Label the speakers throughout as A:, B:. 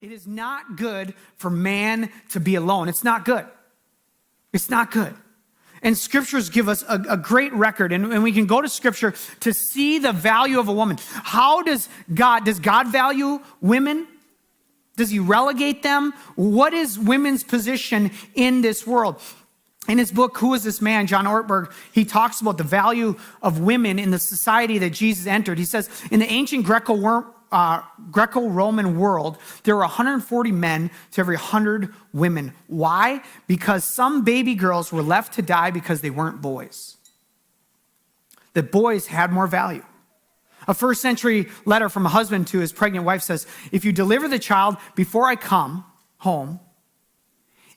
A: It is not good for man to be alone. It's not good. It's not good. And scriptures give us a great record, and we can go to scripture to see the value of a woman. How does God value women? Does he relegate them? What is women's position in this world? In his book, Who Is This Man?, John Ortberg, he talks about the value of women in the society that Jesus entered. He says, in the ancient Greco-Roman world, there were 140 men to every 100 women. Why? Because some baby girls were left to die because they weren't boys. The boys had more value. A first century letter from a husband to his pregnant wife says, if you deliver the child before I come home,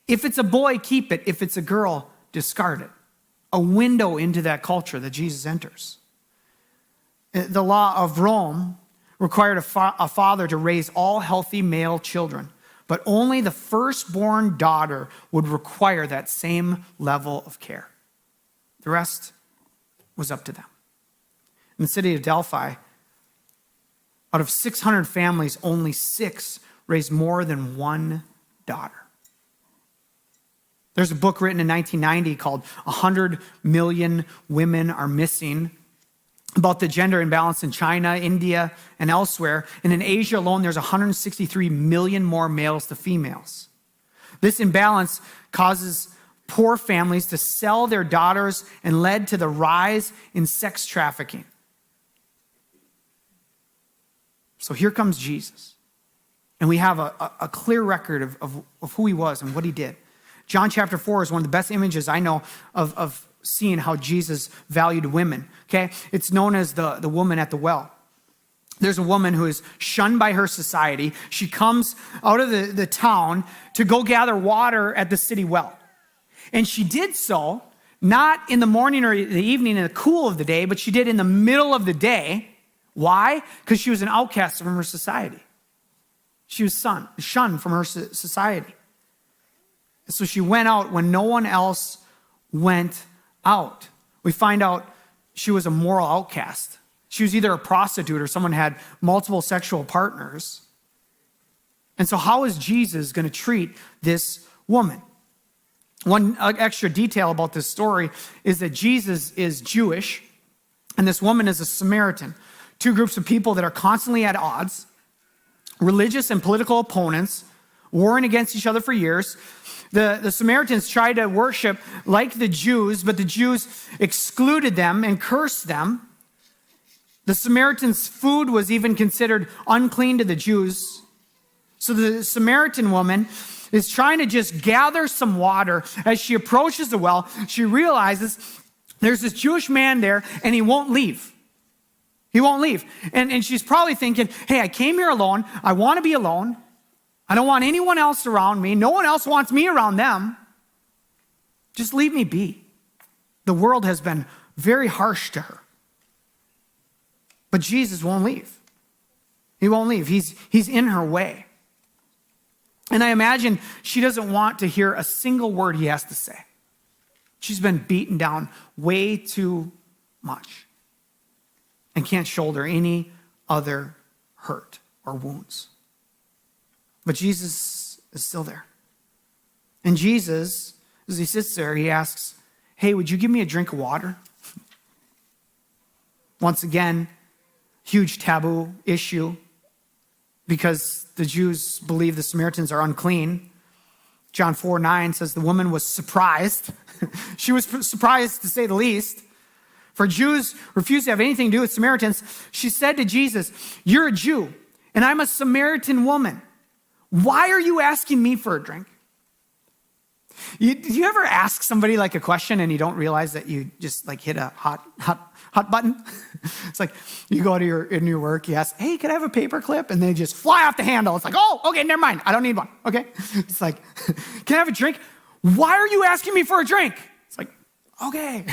A: if it's a boy, keep it. If it's a girl, discard it. A window into that culture that Jesus enters. The law of Rome required a father to raise all healthy male children, but only the firstborn daughter would require that same level of care. The rest was up to them. In the city of Delphi, out of 600 families, only 6 raised more than one daughter. There's a book written in 1990 called 100 Million Women Are Missing, about the gender imbalance in China, India, and elsewhere. And in Asia alone, there's 163 million more males to females. This imbalance causes poor families to sell their daughters and led to the rise in sex trafficking. So here comes Jesus. And we have a clear record of who he was and what he did. John chapter 4 is one of the best images I know of seeing how Jesus valued women. Okay? It's known as the woman at the well. There's a woman who is shunned by her society. She comes out of the town to go gather water at the city well. And she did so not in the morning or the evening in the cool of the day, but she did in the middle of the day. Why? Because she was an outcast from her society. She was shunned from her society. So she went out when no one else went out. We find out she was a moral outcast. She was either a prostitute or someone had multiple sexual partners. And so how is Jesus going to treat this woman? One extra detail about this story is that Jesus is Jewish and this woman is a Samaritan. Two groups of people that are constantly at odds, religious and political opponents, warring against each other for years. The Samaritans tried to worship like the Jews, but the Jews excluded them and cursed them. The Samaritans' food was even considered unclean to the Jews. So the Samaritan woman is trying to just gather some water. As she approaches the well, she realizes there's this Jewish man there and he won't leave. He won't leave. And she's probably thinking, hey, I came here alone. I want to be alone. I don't want anyone else around me. No one else wants me around them. Just leave me be. The world has been very harsh to her. But Jesus won't leave. He won't leave. He's in her way. And I imagine she doesn't want to hear a single word he has to say. She's been beaten down way too much and can't shoulder any other hurt or wounds. But Jesus is still there. And Jesus, as he sits there, he asks, hey, would you give me a drink of water? Once again, huge taboo issue because the Jews believe the Samaritans are unclean. John 4:9 says the woman was surprised. She was surprised to say the least. For Jews refused to have anything to do with Samaritans. She said to Jesus, you're a Jew and I'm a Samaritan woman. Why are you asking me for a drink? Do you ever ask somebody like a question and you don't realize that you just like hit a hot button? It's like you go to in your work, you ask, hey, can I have a paper clip? And they just fly off the handle. It's like, oh, okay, never mind. I don't need one. Okay. It's like, can I have a drink? Why are you asking me for a drink? It's like, okay.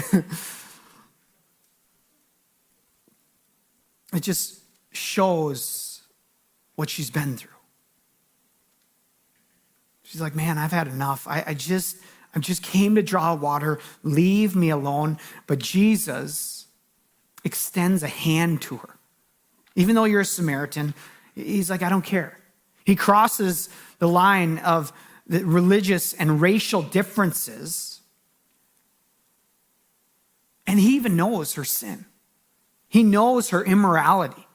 A: It just shows what she's been through. She's like, man, I've had enough. I just came to draw water. Leave me alone. But Jesus extends a hand to her. Even though you're a Samaritan, he's like, I don't care. He crosses the line of the religious and racial differences. And he even knows her sin. He knows her immorality.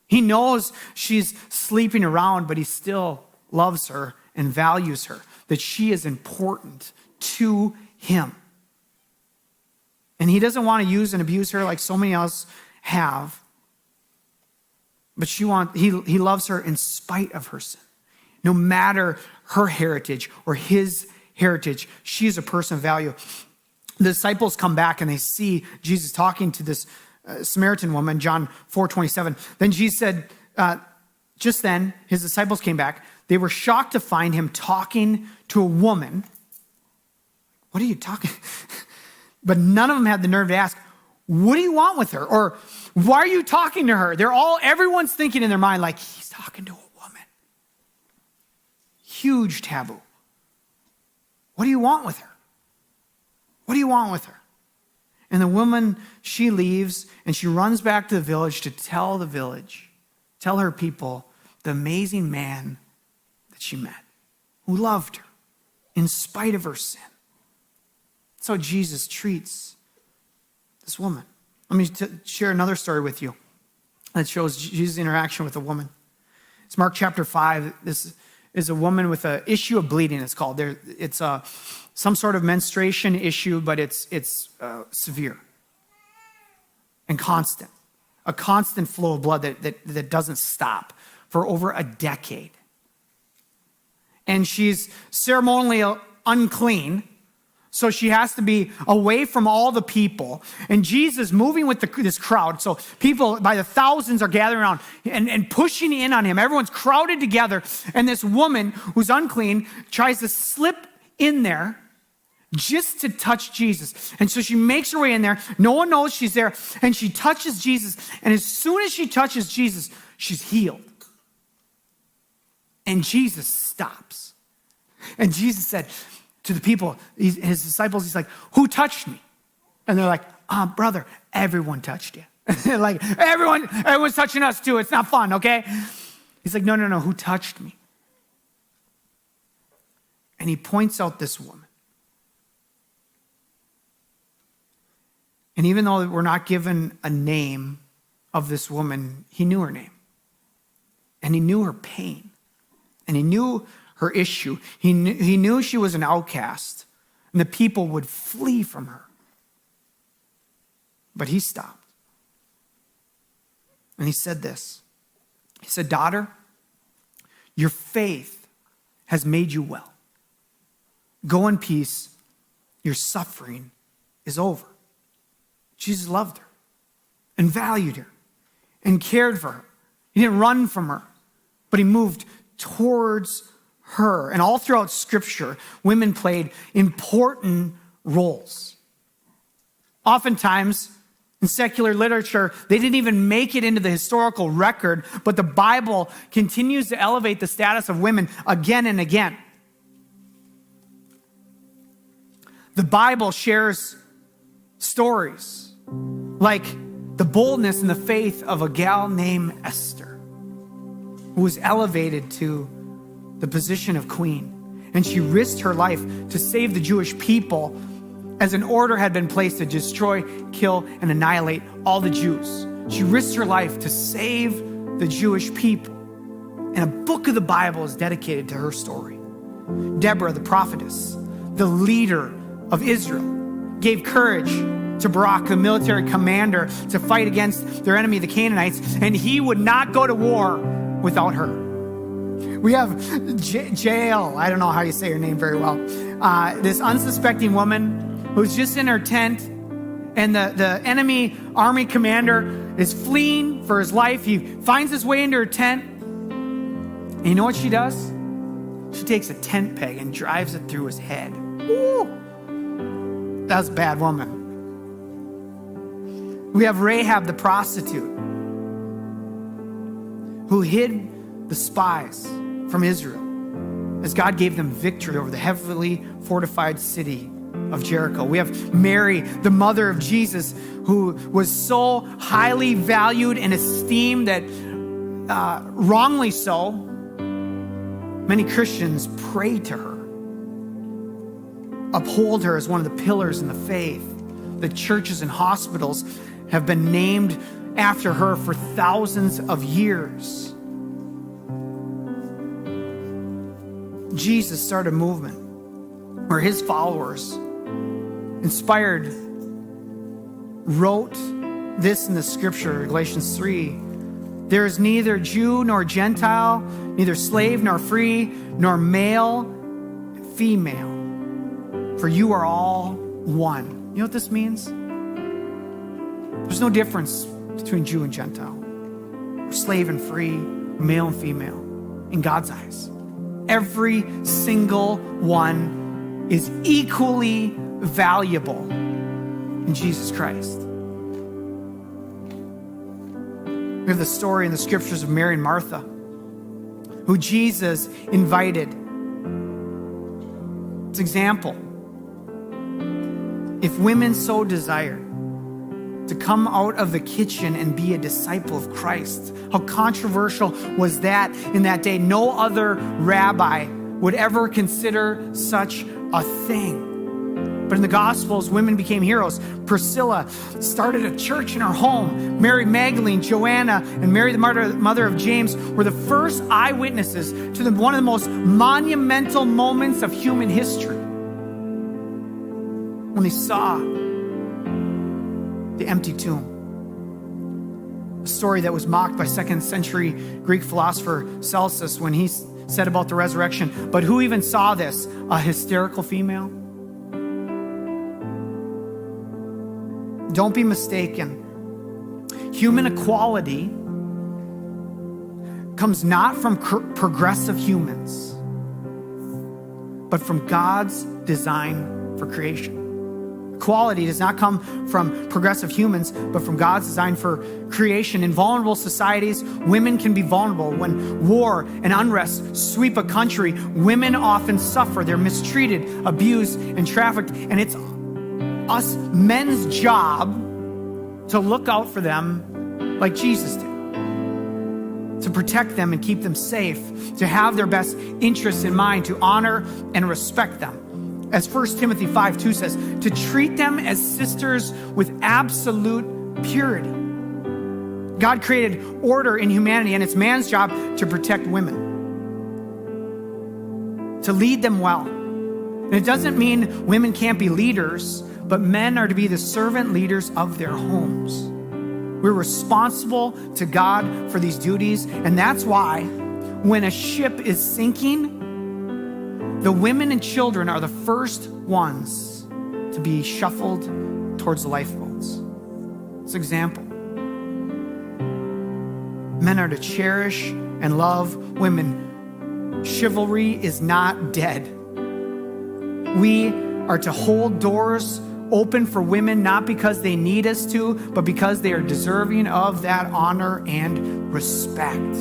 A: He knows she's sleeping around, but he still loves her and values her, that she is important to him. And he doesn't want to use and abuse her like so many else have. But he loves her in spite of her sin. No matter her heritage or his heritage, she is a person of value. The disciples come back and they see Jesus talking to this Samaritan woman, John 4:27. Then Jesus said, just then, his disciples came back. They were shocked to find him talking to a woman. What are you talking? But none of them had the nerve to ask, what do you want with her? Or why are you talking to her? Everyone's thinking in their mind like, he's talking to a woman. Huge taboo. What do you want with her? What do you want with her? And the woman, she leaves and she runs back to the village to tell her people, the amazing man that she met, who loved her in spite of her sin. That's how Jesus treats this woman. Let me share another story with you that shows Jesus' interaction with a woman. It's Mark chapter 5. This is a woman with an issue of bleeding, it's called. It's some sort of menstruation issue, but it's severe and constant. A constant flow of blood that doesn't stop for over a decade. And she's ceremonially unclean, so she has to be away from all the people. And Jesus moving with this crowd. So people by the thousands are gathering around and pushing in on him. Everyone's crowded together. And this woman who's unclean tries to slip in there just to touch Jesus. And so she makes her way in there. No one knows she's there. And she touches Jesus. And as soon as she touches Jesus, she's healed. And Jesus stops. And Jesus said to the people, his disciples, he's like, who touched me? And they're like, brother, everyone touched you. Like, everyone's touching us too. It's not fun, okay? He's like, no, who touched me? And he points out this woman. And even though we're not given a name of this woman, he knew her name. And he knew her pain. And he knew her issue. He knew she was an outcast. And the people would flee from her. But he stopped. And he said this. He said, daughter, your faith has made you well. Go in peace. Your suffering is over. Jesus loved her and valued her and cared for her. He didn't run from her, but he moved towards her. And all throughout Scripture, women played important roles. Oftentimes, in secular literature, they didn't even make it into the historical record, but the Bible continues to elevate the status of women again and again. The Bible shares stories like the boldness and the faith of a gal named Esther, who was elevated to the position of queen. And she risked her life to save the Jewish people as an order had been placed to destroy, kill, and annihilate all the Jews. She risked her life to save the Jewish people. And a book of the Bible is dedicated to her story. Deborah, the prophetess, the leader of Israel, gave courage to Barak, the military commander, to fight against their enemy, the Canaanites, and he would not go to war without her. We have Jael, I don't know how you say her name very well, this unsuspecting woman who's just in her tent, and the enemy army commander is fleeing for his life. He finds his way into her tent, and you know what she does? She takes a tent peg and drives it through his head. Woo! That's a bad woman. We have Rahab the prostitute, who hid the spies from Israel as God gave them victory over the heavily fortified city of Jericho. We have Mary, the mother of Jesus, who was so highly valued and esteemed that wrongly so, Many Christians pray to her, uphold her as one of the pillars in the faith. The churches and hospitals have been named after her for thousands of years. Jesus started a movement where his followers, inspired, wrote this in the scripture, Galatians 3. There is neither Jew nor Gentile, neither slave nor free, nor male, female, for you are all one. You know what this means? There's no difference between Jew and Gentile, or slave and free, male and female, in God's eyes. Every single one is equally valuable in Jesus Christ. We have the story in the scriptures of Mary and Martha, who Jesus invited. It's an example. If women so desire to come out of the kitchen and be a disciple of Christ, how controversial was that in that day? No other rabbi would ever consider such a thing. But in the Gospels, women became heroes. Priscilla started a church in her home. Mary Magdalene, Joanna, and Mary, the mother of James, were the first eyewitnesses to one of the most monumental moments of human history, when they saw the empty tomb. A story that was mocked by 2nd century Greek philosopher Celsus when he said about the resurrection, but who even saw this? A hysterical female? Don't be mistaken. Human equality comes not from progressive humans, but from God's design for creation. Equality does not come from progressive humans, but from God's design for creation. In vulnerable societies, women can be vulnerable. When war and unrest sweep a country, women often suffer. They're mistreated, abused, and trafficked. And it's us men's job to look out for them like Jesus did, to protect them and keep them safe, to have their best interests in mind, to honor and respect them. As 1 Timothy 5:2 says, to treat them as sisters with absolute purity. God created order in humanity, and it's man's job to protect women, to lead them well. And it doesn't mean women can't be leaders, but men are to be the servant leaders of their homes. We're responsible to God for these duties, and that's why when a ship is sinking, the women and children are the first ones to be shuffled towards the lifeboats. It's an example. Men are to cherish and love women. Chivalry is not dead. We are to hold doors open for women, not because they need us to, but because they are deserving of that honor and respect.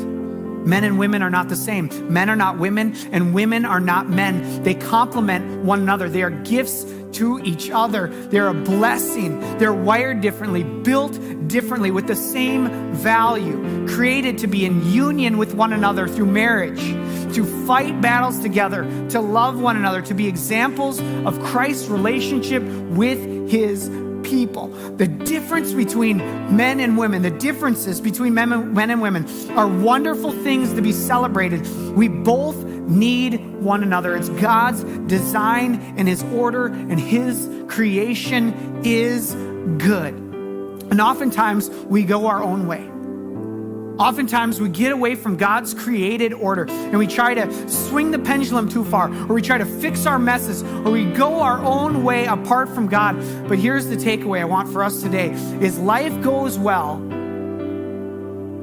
A: Men and women are not the same. Men are not women, and women are not men. They complement one another. They are gifts to each other. They're a blessing. They're wired differently, built differently, with the same value, created to be in union with one another through marriage, to fight battles together, to love one another, to be examples of Christ's relationship with his people. The difference between men and women, the differences between men and women are wonderful things to be celebrated. We both need one another. It's God's design and his order, and his creation is good. And oftentimes we go our own way. Oftentimes we get away from God's created order and we try to swing the pendulum too far, or we try to fix our messes, or we go our own way apart from God. But here's the takeaway I want for us today is life goes well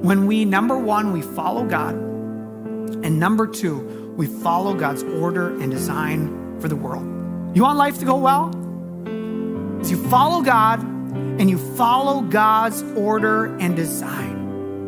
A: when we, number one, we follow God, and number two, we follow God's order and design for the world. You want life to go well? So you follow God and you follow God's order and design.